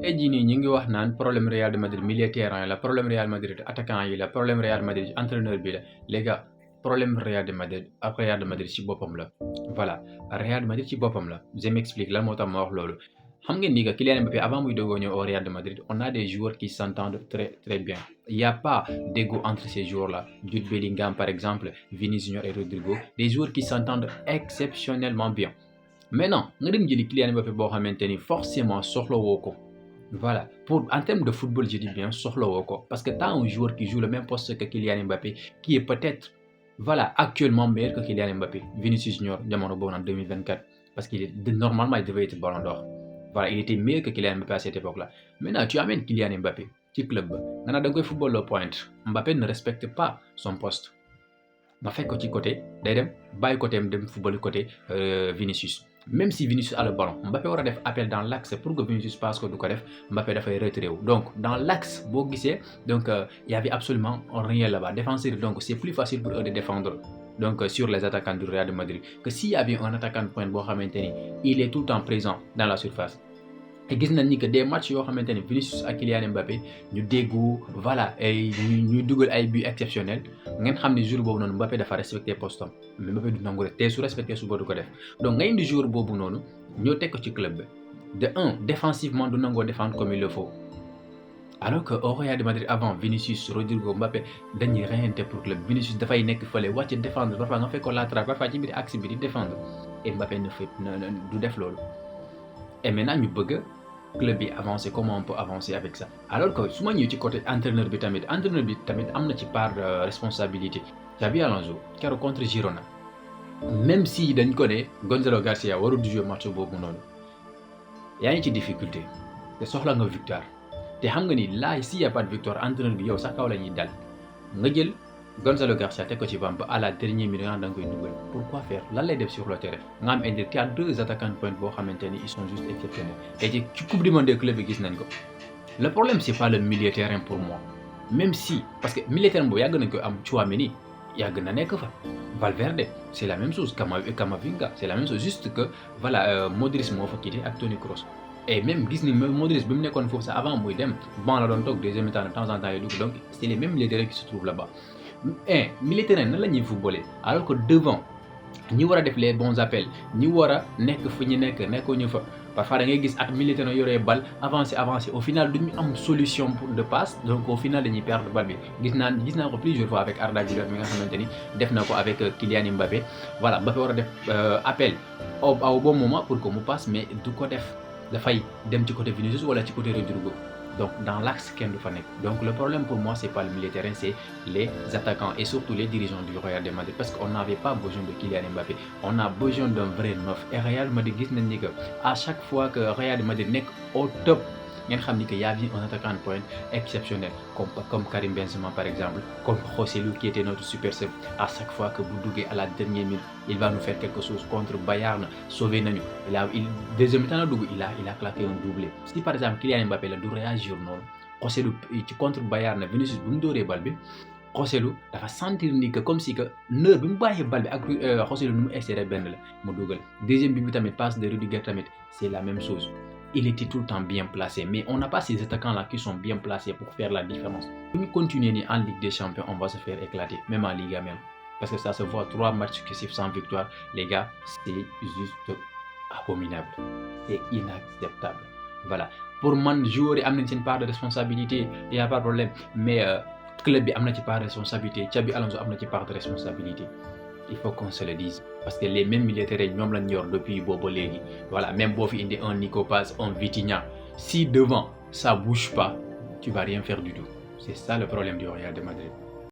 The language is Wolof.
tey jii nii ñu ngi wax naan problème Real de Madrid milieu terrain yi la problème Real Madrid attaquant yi la problème Real Madrid entraîneur bi la les gars problème Real de Madrid ak Real de Madrid ci boppam la voilà Real de Madrid ci boppam la je m'explique lan moo tax ma wax loolu xam ngeen ni que Kylian Mbappé avant muy doogoo ñëw au Real de Madrid on a des joueurs qui s'entendent très bien il y a pas d'ego entre ces joueurs là Jude Bellingham par exemple Vinicius Junior et Rodrigo des joueurs qui s'entendent exceptionnellement bien maintenant nga dem jëli Kylian Mbappé boo xamante ni forcément soxlawoo ko voilà pour en termes de football je dis bien soxlawoo ko parce que t'as un joueur qui joue le même poste que Kylian Mbappé qui est peut-être voilà actuellement meilleur que Kylian Mbappé Vinicius Junior jamono boobu en 2024 parce qu'il est normalement il devait être Ballon d'Or voilà il était meilleur que Kylian Mbappé à cette époque-là maintenant tu amènes Kylian Mbappé ci club ba nga naan da nga koy football le point Mbappé ne respecte pas son poste nga fekk ko ci côté day dem bàyyi côté am dem football côté Vinicius même si Vinicius a le ballon Mbappé war a def appel dans l'axe pour que Vinicius passe ko du ko def Mbappé dafay retiré wu donc dans l'axe boo gisee donc il y avait absolument rien là-bas défenseur donc c'est plus facile pour eux de défendre donc sur les attaquants du Real de Madrid que s'il y avait un attaquant de pointe boo xamante ni il est tout le temps présent dans la surface te gis nañ ni que des matchs yoo xamante ni Vinicius ak Kylian Mbappé ñu déggu voilà ay ñuy dugal ay buts exceptionnels ngeen xam ne jour boobu noonu Mbappé dafa respecté postam mais Mbappé du nangu rek te su respecté suba du ko def donc nga indi jour boobu noonu ñoo teg ko ci club bi de un défensivement du nangoo défendre comme il le faut alors que au Real de Madrid avant Vinicius Rodrigo Mbappé dañuy reyante pour club Vinicius dafay nekk fële wàcc défendre parfois nga fekk ko latéral parfois ci biir axe bi di défendre et Mbappé du def loolu et maintenant ñu bëgg club bi avancer comment on peut avancer avec ça alors que su ma ñëw ci côté entraîneur bi tamit am na ci part de responsabilité Xabi Alonso keroog contre Girona même si dañ ko ne Gonzalo Garcia warul jouer match boobu noonu yaa ngi ci difficulté te soxla nga victoire te xam nga ni là s'il y a pas de victoire entraîneur bi yow sax kaw la ñuy dal nga jël Gonzalo Garcia teg ko ci banc ba à la dernière minute nga da nga koy dugal pourquoi faire lan lay def sur le terrain nga am indi tu as deux attaquants de pointe boo xamante ni ils sont juste exceptionnels et ci coupe du monde des clubs bi gis nañ ko le problème c'est pas le milieu terrain pour moi même si parce que milieu terrain boobu yàgg nañ ko am Tchouaméni yàgg na nekk fa Valverde c'est la même chose Camavinga c'est la même chose juste que voilà Modric moo fa quitté ak Toni Kroos et même gis ni Modric bi mu nekkoon foofu sax avant muy dem banc la doon toog deuxième mi-temps de temps en temps yi dugg donc c'est les mêmes milieux terrain qui se trouvent là-bas milieu terrain nan la ñuy footballer alors que devant ñi war a def les bons appels ñi war a nekk fu ñu nekkoo ñu fa parfois da ngay gis ak milieu terrain yoree bal avancer au final duñu am solution de passe donc au final dañuy perdre bal bi gis naa ko plusieurs fois avec Arda Güler mi nga xamante ni def na ko avec Kylian Mbappé voilà Mbappé war a def appel au bon moment pour que mu passe mais du ko def dafay dem ci côté Vinicius wala ci côté Rodrigo donc dans l'axe kenn du fa nekk donc le problème pour moi c'est pas le milieu terrain c'est les attaquants et surtout les dirigeants du Real de Madrid parce qu'on n'avait pas besoin de Kylian Mbappé on a besoin d'un vrai neuf et Real Madrid gis nañ ni que à chaque fois que Real de Madrid nekk au top ngeen xam ni que y avait un attaquant de pointe exceptionnel comme Karim Benzema par exemple comme Joselu qui était notre super sub à chaque fois que bu duggee à la dernière minute il va nous faire quelque chose contre Bayern sauver nañu deuxième mi-temps la dugg il a claqué un doublé si par exemple Kylian Mbappé la du réagir noonu Joselu ci contre Bayern Vinicius bu mu dóoree bal bi Joselu dafa sentir ni que comme si que neur bi mu bàyyee bal bi ak Joselu nu mu essayé benn la mu dugal deuxième bi tamit passe de Rudiger tamit c'est la même chose il était tout le temps bien placé mais on n'a pas ces attaquants-là qui sont bien placés pour faire la différence. Si nous continuons en Ligue des Champions, on va se faire éclater, même en Liga même. Parce que ça se voit 3 matchs successifs sans victoire, les gars, c'est juste abominable. C'est inacceptable. Voilà. Pour moi, joueur a une part de responsabilité, il n'y a pas de problème. Mais club a une part de responsabilité, Xabi Alonso a une part de responsabilité. Il faut qu'on se le dise parce que les mêmes militaires ñoom lañ yor depuis boobu léegi voilà même boo fi indi un Nico Paz un Vitinha si devant ça bouge pas tu vas rien faire du tout c'est ça le problème du Real de Madrid.